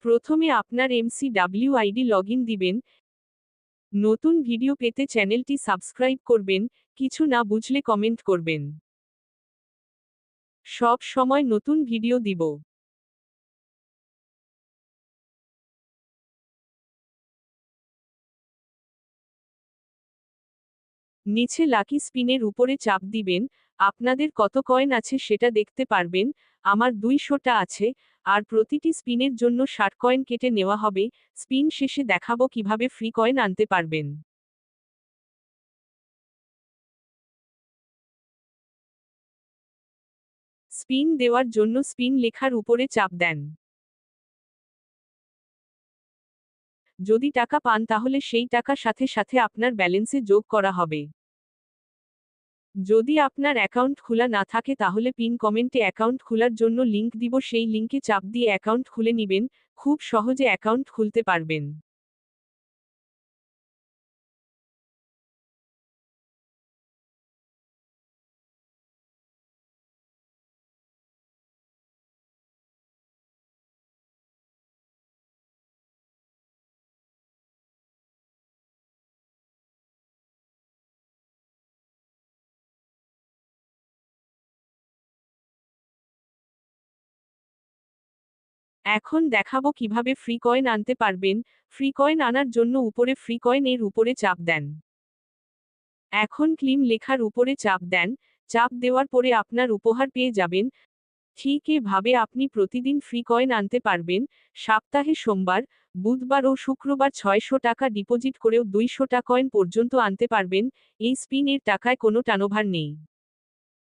প্রথমে আপনার MCW ID login দিবেন। নতুন ভিডিও পেতে চ্যানেলটি সাবস্ক্রাইব করবেন, কিছু না বুঝলে কমেন্ট করবেন। সব সময় নতুন ভিডিও দিব। নিচে লাকি স্পিনের উপরে চাপ দিবেন, আপনাদের কত কয়েন আছে সেটা দেখতে পারবেন। আমার 200টা আছে, আর প্রতিটি স্পিনের জন্য 60 কয়েন কেটে নেওয়া হবে। স্পিন শেষে দেখাবো কিভাবে ফ্রি কয়েন আনতে পারবেন। স্পিন দেওয়ার জন্য স্পিন লেখার উপরে চাপ দেন। যদি টাকা পান তাহলে সেই টাকা সাথে সাথে আপনার ব্যালেন্সে যোগ করা হবে। যদি আপনার অ্যাকাউন্ট খোলা না থাকে তাহলে পিন কমেন্টে অ্যাকাউন্ট খোলার জন্য লিংক দিব, সেই লিংকে চাপ দিয়ে অ্যাকাউন্ট খুলে নিবেন, খুব সহজে অ্যাকাউন্ট খুলতে পারবেন। এখন দেখাবো কিভাবে ফ্রি কয়েন আনতে পারবেন। ফ্রি কয়েন আনার জন্য উপরে ফ্রি কয়েন এর উপরে চাপ দেন। এখন ক্লিম লেখার উপরে চাপ দেন। চাপ দেওয়ার পরে আপনার উপহার পেয়ে যাবেন। ঠিক এভাবে আপনি প্রতিদিন ফ্রি কয়েন আনতে পারবেন। সপ্তাহে সোমবার, বুধবার ও শুক্রবার 600 টাকা ডিপোজিট করেও 200টা কয়েন পর্যন্ত আনতে পারবেন। এই স্পিন এর টাকায় কোনো টানোভার নেই।